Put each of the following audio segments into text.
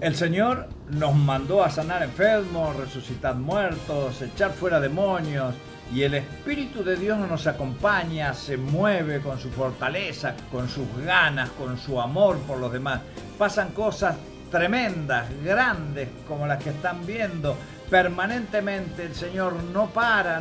El Señor nos mandó a sanar enfermos, resucitar muertos, echar fuera demonios, y el Espíritu de Dios nos acompaña, se mueve con su fortaleza, con sus ganas, con su amor por los demás. Pasan cosas tremendas, grandes, como las que están viendo. Permanentemente el Señor no para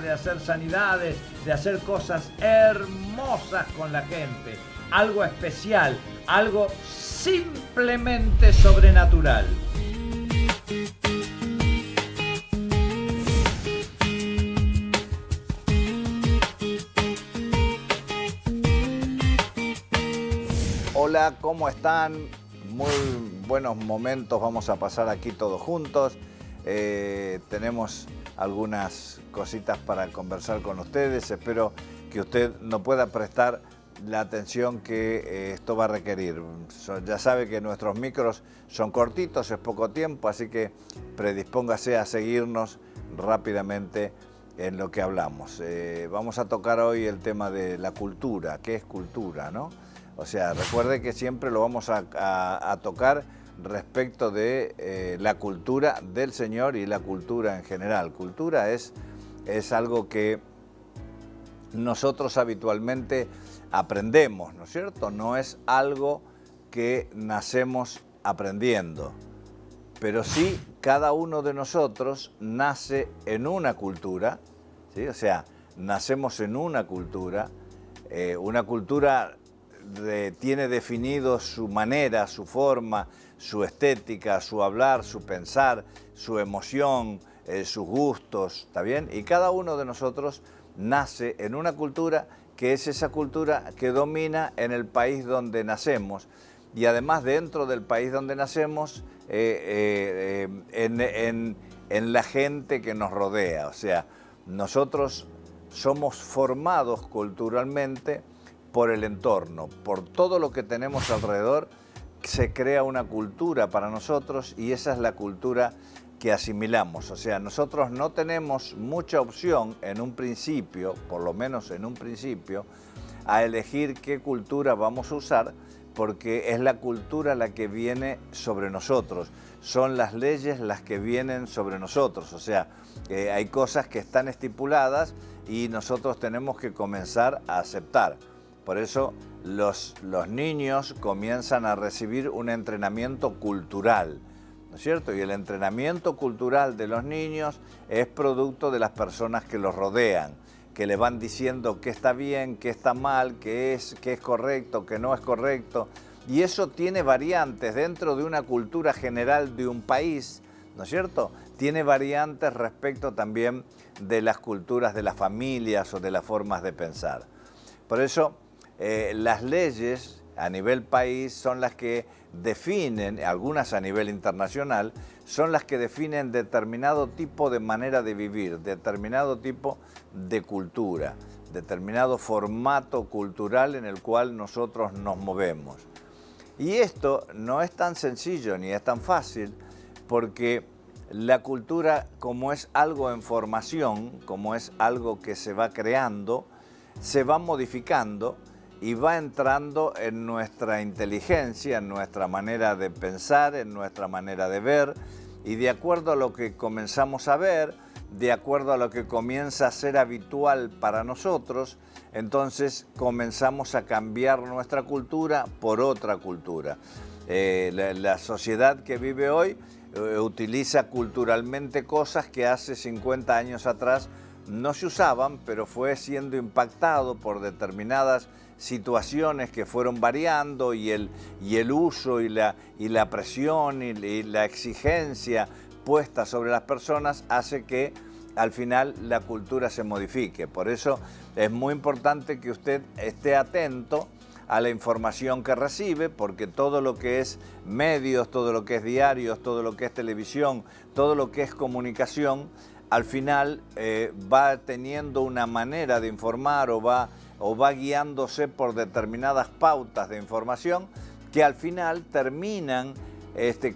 de hacer sanidades, de hacer cosas hermosas con la gente. Algo especial, algo simplemente sobrenatural. Hola, ¿cómo están? Muy buenos momentos vamos a pasar aquí todos juntos. Tenemos algunas cositas para conversar con ustedes. Espero que usted nos pueda prestar la atención que esto va a requerir. Ya sabe que nuestros micros son cortitos, es poco tiempo, así que predispóngase a seguirnos rápidamente en lo que hablamos. Vamos a tocar hoy el tema de la cultura. ¿Qué es cultura, no? O sea, recuerde que siempre lo vamos a tocar respecto de la cultura del Señor y la cultura en general. Cultura es algo que nosotros habitualmente aprendemos, ¿no es cierto? No es algo que nacemos aprendiendo, pero sí cada uno de nosotros nace en una cultura, ¿sí? O sea, nacemos en una cultura tiene definido su manera, su forma, su estética, su hablar, su pensar, su emoción, sus gustos, ¿está bien? Y cada uno de nosotros nace en una cultura que es esa cultura que domina en el país donde nacemos y además dentro del país donde nacemos en la gente que nos rodea. O sea, nosotros somos formados culturalmente por el entorno, por todo lo que tenemos alrededor. Se crea una cultura para nosotros y esa es la cultura que asimilamos. O sea, nosotros no tenemos mucha opción en un principio, por lo menos en un principio, a elegir qué cultura vamos a usar, porque es la cultura la que viene sobre nosotros, son las leyes las que vienen sobre nosotros. O sea, hay cosas que están estipuladas y nosotros tenemos que comenzar a aceptar. Por eso los niños comienzan a recibir un entrenamiento cultural, ¿no es cierto? Y el entrenamiento cultural de los niños es producto de las personas que los rodean, que le van diciendo qué está bien, qué está mal, qué es correcto, qué no es correcto. Y eso tiene variantes dentro de una cultura general de un país, ¿no es cierto? Tiene variantes respecto también de las culturas de las familias o de las formas de pensar. Por eso, las leyes a nivel país son las que definen, algunas a nivel internacional, son las que definen determinado tipo de manera de vivir, determinado tipo de cultura, determinado formato cultural en el cual nosotros nos movemos. Y esto no es tan sencillo ni es tan fácil, porque la cultura, como es algo en formación, como es algo que se va creando, se va modificando y va entrando en nuestra inteligencia, en nuestra manera de pensar, en nuestra manera de ver, y de acuerdo a lo que comenzamos a ver, de acuerdo a lo que comienza a ser habitual para nosotros, entonces comenzamos a cambiar nuestra cultura por otra cultura. La sociedad que vive hoy utiliza culturalmente cosas que hace 50 años atrás no se usaban, pero fue siendo impactado por determinadas situaciones que fueron variando y el uso y la presión y la exigencia puesta sobre las personas hace que al final la cultura se modifique. Por eso es muy importante que usted esté atento a la información que recibe, porque todo lo que es medios, todo lo que es diarios, todo lo que es televisión, todo lo que es comunicación, al final va teniendo una manera de informar o va guiándose por determinadas pautas de información que al final terminan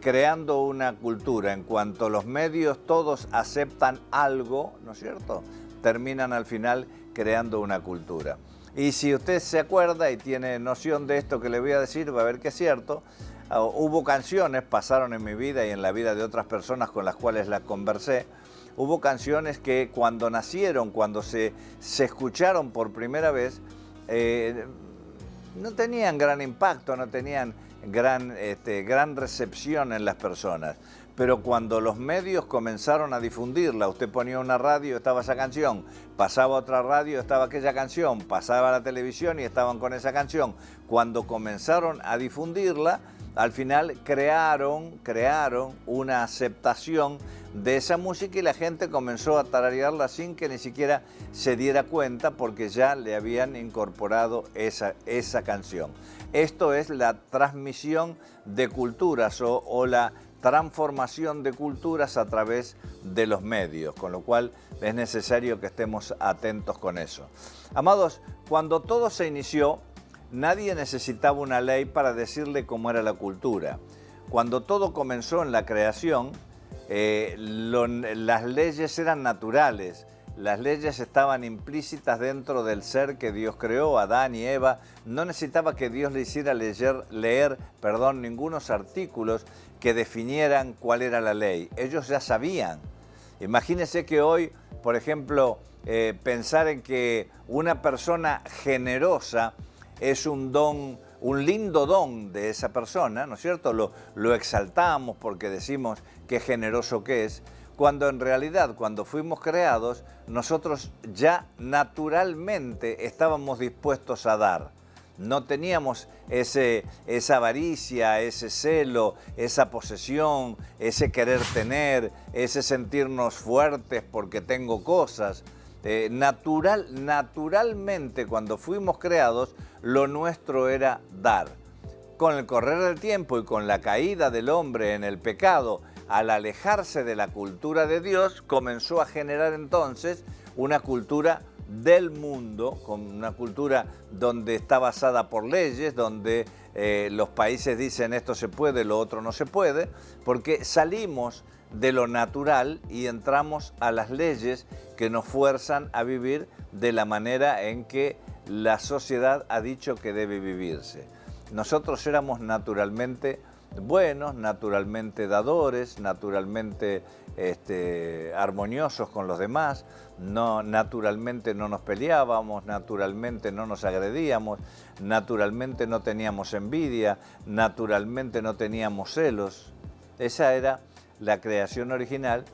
creando una cultura. En cuanto los medios todos aceptan algo, ¿no es cierto?, terminan al final creando una cultura. Y si usted se acuerda y tiene noción de esto que le voy a decir, va a ver que es cierto. Hubo canciones, pasaron en mi vida y en la vida de otras personas con las cuales las conversé, hubo canciones que cuando nacieron, cuando se escucharon por primera vez, no tenían gran impacto, no tenían gran recepción en las personas. Pero cuando los medios comenzaron a difundirla, usted ponía una radio, estaba esa canción, pasaba otra radio, estaba aquella canción, pasaba a la televisión y estaban con esa canción. Cuando comenzaron a difundirla, al final crearon una aceptación de esa música y la gente comenzó a tararearla sin que ni siquiera se diera cuenta porque ya le habían incorporado esa canción. Esto es la transmisión de culturas o la transformación de culturas a través de los medios, con lo cual es necesario que estemos atentos con eso. Amados, cuando todo se inició, nadie necesitaba una ley para decirle cómo era la cultura. Cuando todo comenzó en la creación, las leyes eran naturales. Las leyes estaban implícitas dentro del ser que Dios creó, Adán y Eva. No necesitaba que Dios le hiciera leer ningunos artículos que definieran cuál era la ley. Ellos ya sabían. Imagínense que hoy, por ejemplo, pensar en que una persona generosa es un don, un lindo don de esa persona, ¿no es cierto? Lo exaltamos porque decimos qué generoso que es, cuando en realidad, cuando fuimos creados, nosotros ya naturalmente estábamos dispuestos a dar. No teníamos esa avaricia, ese celo, esa posesión, ese querer tener, ese sentirnos fuertes porque tengo cosas. Naturalmente, cuando fuimos creados, lo nuestro era dar. Con el correr del tiempo y con la caída del hombre en el pecado, al alejarse de la cultura de Dios, comenzó a generar entonces una cultura del mundo, con una cultura donde está basada por leyes, donde los países dicen esto se puede, lo otro no se puede, porque salimos de lo natural y entramos a las leyes que nos fuerzan a vivir de la manera en que la sociedad ha dicho que debe vivirse. Nosotros éramos naturalmente buenos, naturalmente dadores, naturalmente armoniosos con los demás, naturalmente no nos peleábamos, naturalmente no nos agredíamos, naturalmente no teníamos envidia, naturalmente no teníamos celos. Esa era la creación original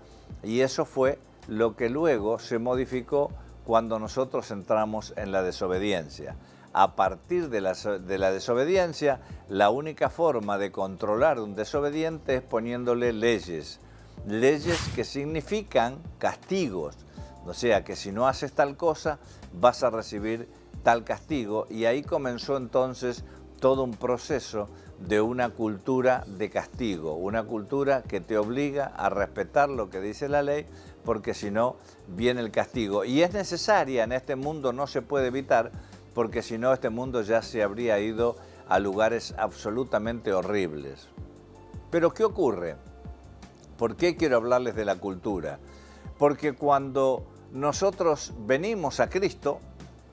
y eso fue lo que luego se modificó cuando nosotros entramos en la desobediencia. A partir de la desobediencia, la única forma de controlar a un desobediente es poniéndole leyes. Leyes que significan castigos. O sea, que si no haces tal cosa, vas a recibir tal castigo. Y ahí comenzó entonces todo un proceso de una cultura de castigo. Una cultura que te obliga a respetar lo que dice la ley, porque si no, viene el castigo. Y es necesaria en este mundo, no se puede evitar, porque si no este mundo ya se habría ido a lugares absolutamente horribles. Pero ¿qué ocurre? ¿Por qué quiero hablarles de la cultura? Porque cuando nosotros venimos a Cristo,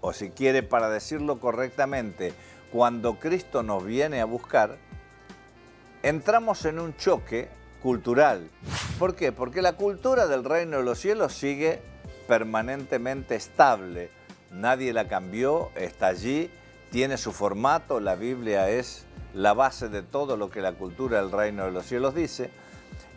o si quiere para decirlo correctamente, cuando Cristo nos viene a buscar, entramos en un choque cultural. ¿Por qué? Porque la cultura del reino de los cielos sigue permanentemente estable. Nadie la cambió, está allí, tiene su formato, la Biblia es la base de todo lo que la cultura del reino de los cielos dice.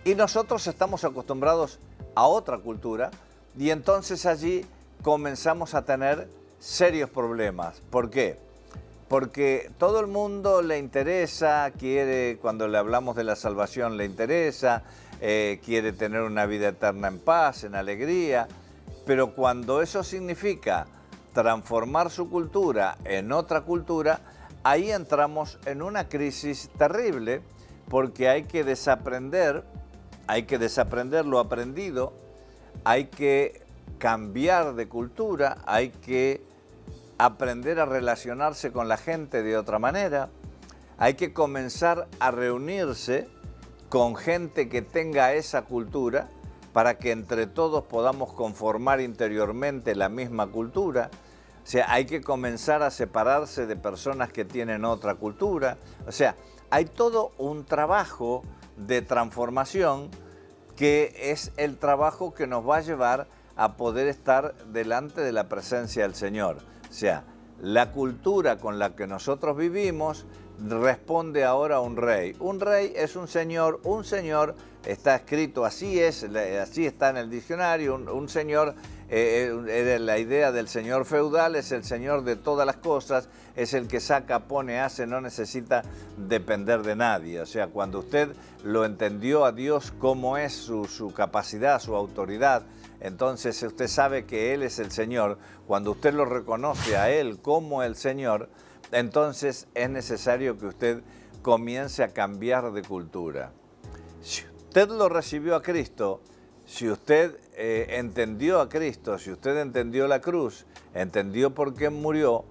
Y nosotros estamos acostumbrados a otra cultura y entonces allí comenzamos a tener serios problemas. ¿Por qué? Porque todo el mundo le interesa, quiere, cuando le hablamos de la salvación le interesa, quiere tener una vida eterna en paz, en alegría, pero cuando eso significa transformar su cultura en otra cultura, ahí entramos en una crisis terrible porque hay que desaprender lo aprendido, hay que cambiar de cultura, hay que aprender a relacionarse con la gente de otra manera, hay que comenzar a reunirse con gente que tenga esa cultura para que entre todos podamos conformar interiormente la misma cultura. O sea, hay que comenzar a separarse de personas que tienen otra cultura. O sea, hay todo un trabajo de transformación que es el trabajo que nos va a llevar a poder estar delante de la presencia del Señor. O sea, la cultura con la que nosotros vivimos responde ahora a un rey. Un rey es un señor está escrito, así está en el diccionario, un señor, la idea del señor feudal es el señor de todas las cosas, es el que saca, pone, hace, no necesita depender de nadie. O sea, cuando usted lo entendió a Dios cómo es su capacidad, su autoridad, entonces usted sabe que Él es el Señor. Cuando usted lo reconoce a Él como el Señor, entonces es necesario que usted comience a cambiar de cultura. Si usted lo recibió a Cristo, si usted entendió a Cristo, si usted entendió la cruz, entendió por qué murió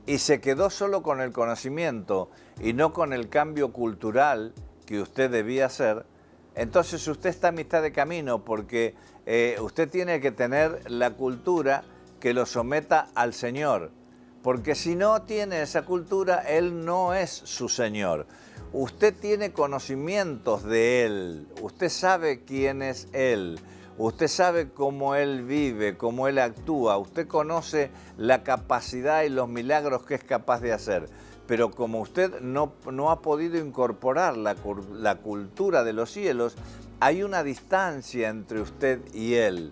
y se quedó solo con el conocimiento y no con el cambio cultural que usted debía hacer, entonces usted está a mitad de camino, porque usted tiene que tener la cultura que lo someta al Señor, porque si no tiene esa cultura, Él no es su Señor. Usted tiene conocimientos de Él, usted sabe quién es Él, usted sabe cómo Él vive, cómo Él actúa, usted conoce la capacidad y los milagros que es capaz de hacer. Pero como usted no ha podido incorporar la cultura de los cielos, hay una distancia entre usted y Él.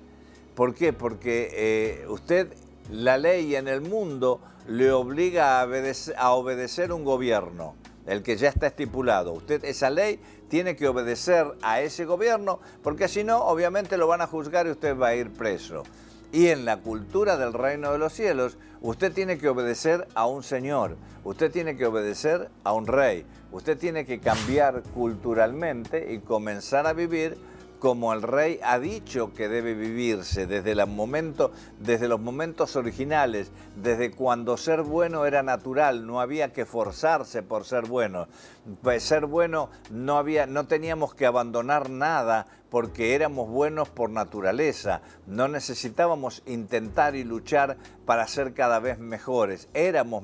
¿Por qué? Porque usted, la ley en el mundo, le obliga a obedecer un gobierno, el que ya está estipulado. Usted, esa ley, tiene que obedecer a ese gobierno, porque si no, obviamente lo van a juzgar y usted va a ir preso. Y en la cultura del reino de los cielos, usted tiene que obedecer a un señor, usted tiene que obedecer a un rey, usted tiene que cambiar culturalmente y comenzar a vivir como el rey ha dicho que debe vivirse desde los momentos originales, desde cuando ser bueno era natural, no había que forzarse por ser bueno. Pues ser bueno no teníamos que abandonar nada porque éramos buenos por naturaleza, no necesitábamos intentar y luchar para ser cada vez mejores, éramos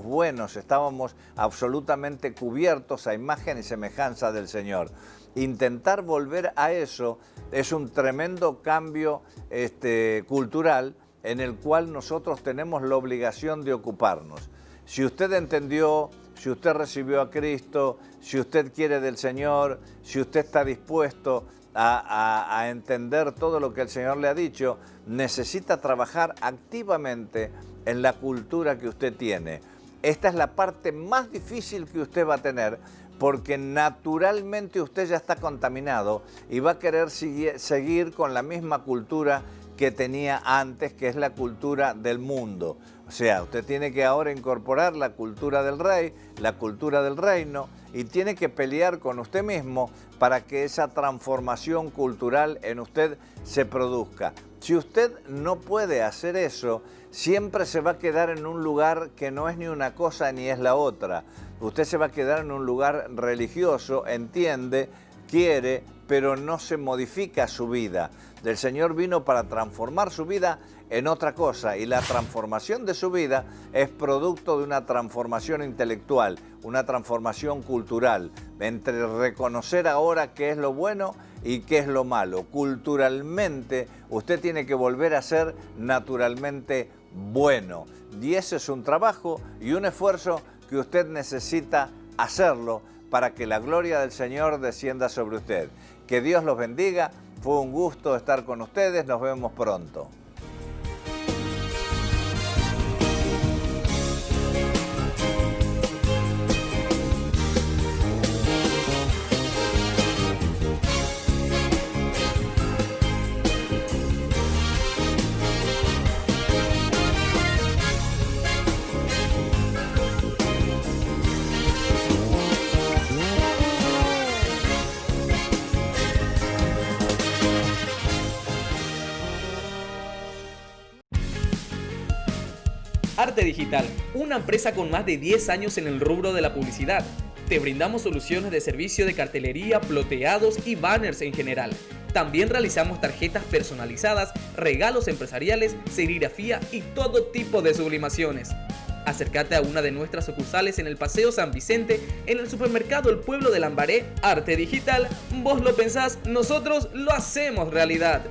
buenos, estábamos absolutamente cubiertos a imagen y semejanza del Señor. Intentar volver a eso es un tremendo cambio cultural en el cual nosotros tenemos la obligación de ocuparnos. Si usted entendió, si usted recibió a Cristo, si usted quiere del Señor, si usted está dispuesto a entender todo lo que el Señor le ha dicho, necesita trabajar activamente en la cultura que usted tiene. Esta es la parte más difícil que usted va a tener, porque naturalmente usted ya está contaminado y va a querer seguir con la misma cultura que tenía antes, que es la cultura del mundo. O sea, usted tiene que ahora incorporar la cultura del rey, la cultura del reino, y tiene que pelear con usted mismo para que esa transformación cultural en usted se produzca. Si usted no puede hacer eso, siempre se va a quedar en un lugar que no es ni una cosa ni es la otra. Usted se va a quedar en un lugar religioso, entiende, quiere, pero no se modifica su vida. El Señor vino para transformar su vida en otra cosa, y la transformación de su vida es producto de una transformación intelectual, una transformación cultural, entre reconocer ahora qué es lo bueno y qué es lo malo. Culturalmente, usted tiene que volver a ser naturalmente bueno, y ese es un trabajo y un esfuerzo que usted necesita hacerlo para que la gloria del Señor descienda sobre usted. Que Dios los bendiga. Fue un gusto estar con ustedes. Nos vemos pronto. Arte Digital, una empresa con más de 10 años en el rubro de la publicidad. Te brindamos soluciones de servicio de cartelería, ploteados y banners en general. También realizamos tarjetas personalizadas, regalos empresariales, serigrafía y todo tipo de sublimaciones. Acércate a una de nuestras sucursales en el Paseo San Vicente, en el supermercado El Pueblo de Lambaré. Arte Digital, vos lo pensás, nosotros lo hacemos realidad.